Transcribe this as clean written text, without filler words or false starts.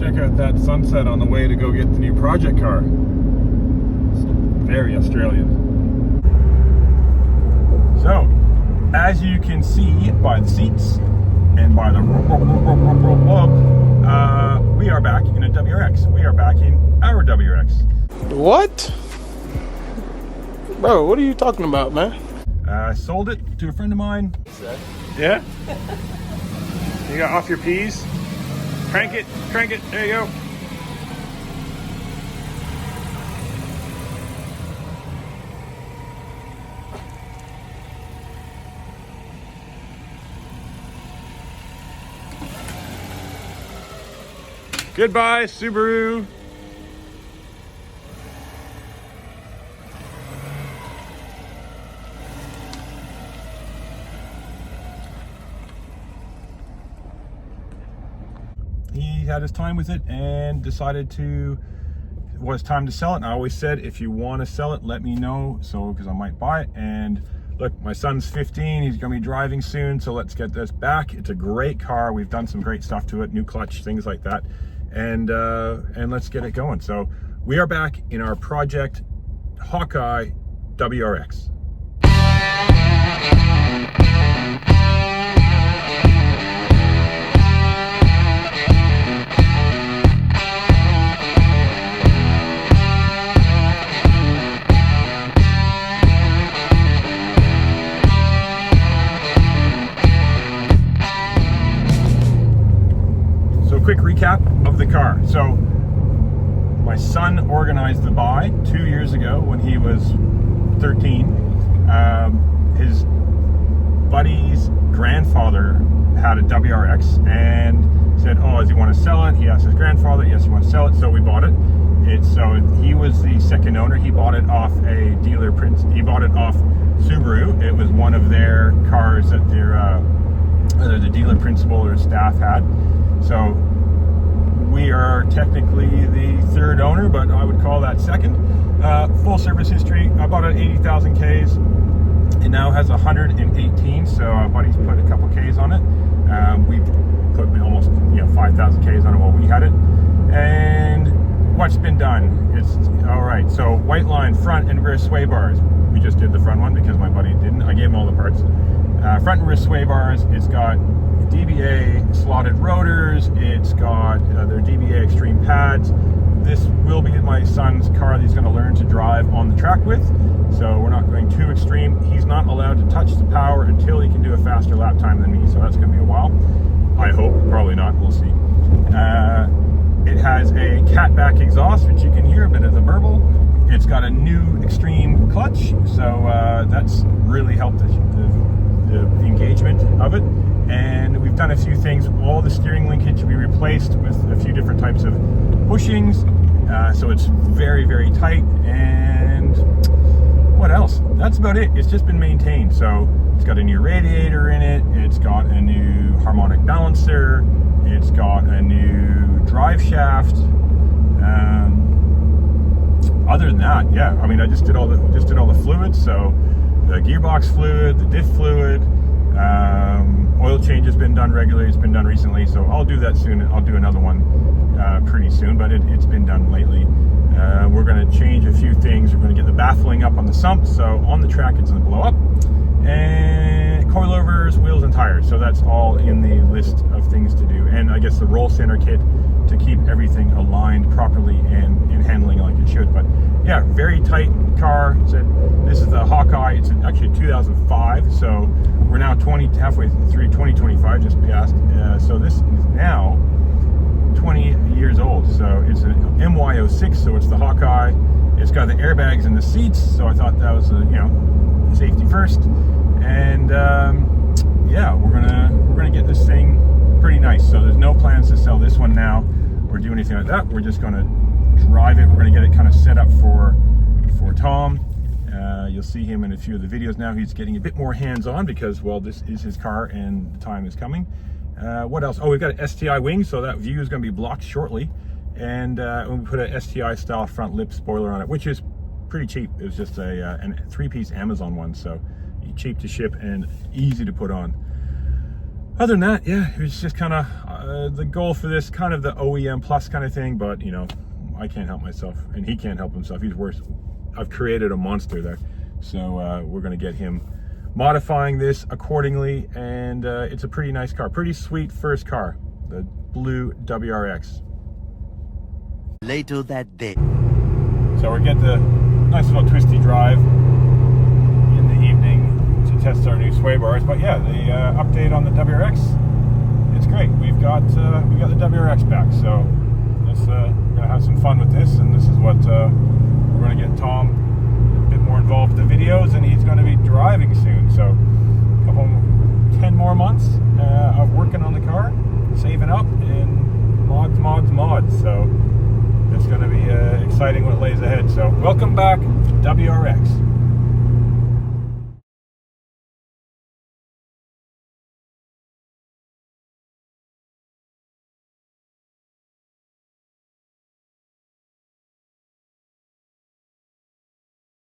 Check out that sunset on the way to go get the new project car. It's very Australian. So, as you can see by the seats and by the we are back in a WRX. We are back in our WRX. What? Bro, what are you talking about, man? I sold it to a friend of mine. Yeah? You got off your P's? Crank it, there you go. Goodbye, Subaru. He had his time with it and decided it was time to sell it. And I always said, if you want to sell it, let me know, so because I might buy it. And look, my son's 15, he's gonna be driving soon, so let's get this back. It's a great car. We've done some great stuff to it, new clutch, things like that. And let's get it going. So we are back in our project Hawkeye WRX. Quick recap of the car. So my son organized the buy 2 years ago when he was 13. His buddy's grandfather had a WRX and said, oh, does he want to sell it? He asked his grandfather, yes, he wants to sell it, so we bought it. So he was the second owner. He bought it off a dealer he bought it off Subaru. It was one of their cars that either the dealer principal or staff had. So we are technically the third owner, but I would call that second. Full service history. I bought it at 80,000 Ks. It now has 118, so our buddies put a couple Ks on it. We put almost 5,000 Ks on it while we had it. And what's been done? It's all right. So white line front and rear sway bars. We just did the front one because my buddy didn't. I gave him all the parts. Front and rear sway bars. It's got DBA slotted rotors, it's got their DBA extreme pads. This will be my son's car that he's going to learn to drive on the track with, so we're not going too extreme. He's not allowed to touch the power until he can do a faster lap time than me, so that's going to be a while. I hope, probably not, we'll see. It has a catback exhaust, which you can hear a bit of the burble. It's got a new extreme clutch, so that's really helped the engagement of it. And we've done a few things. All the steering linkage we replaced with a few different types of bushings, so it's very, very tight. And what else? That's about it. It's just been maintained. So it's got a new radiator in it, it's got a new harmonic balancer, it's got a new drive shaft. Other than that, yeah, I mean, I just did all the fluids. So the gearbox fluid, the diff fluid, oil change has been done regularly. It's been done recently, so I'll do that soon. I'll do another one pretty soon, but it's been done lately. We're going to change a few things. We're going to get the baffling up on the sump, so on the track it's going to blow up. And coilovers, wheels, and tires. So that's all in the list of things to do. And I guess the roll center kit to keep everything aligned properly and handling like it should. But yeah, very tight car. This is the Hawkeye. It's actually 2005, so we're now halfway through 2025, just passed. So this is now 20 years old. So it's an MY06, so it's the Hawkeye. It's got the airbags in the seats, so I thought that was safety first. And yeah, we're gonna get this thing pretty nice. So there's no plans to sell this one now or do anything like that. We're just gonna drive it. We're gonna get it kind of set up for Tom. You'll see him in a few of the videos now. He's getting a bit more hands-on because, well, this is his car and the time is coming. What else? Oh, we've got an STI wing, so that view is going to be blocked shortly. And we put a STI style front lip spoiler on it, which is pretty cheap. It was just a three-piece Amazon one, so cheap to ship and easy to put on. other than that, yeah, it was just kind of the goal for this, kind of the OEM plus kind of thing. But you know, I can't help myself, and he can't help himself. He's worse. I've created a monster there, so we're gonna get him modifying this accordingly, and it's a pretty nice car, pretty sweet first car, the blue WRX. Later that day. So we get the nice little twisty drive in the evening to test our new sway bars. But yeah, the update on the WRX, it's great. We've got the WRX back, so this, we're gonna have some fun with this, and this is what we're gonna get Tom a bit more involved with the videos, and he's gonna be driving soon. So 10 more months of working on the car, saving up, and mods. So it's going to be exciting what lays ahead. So welcome back, WRX.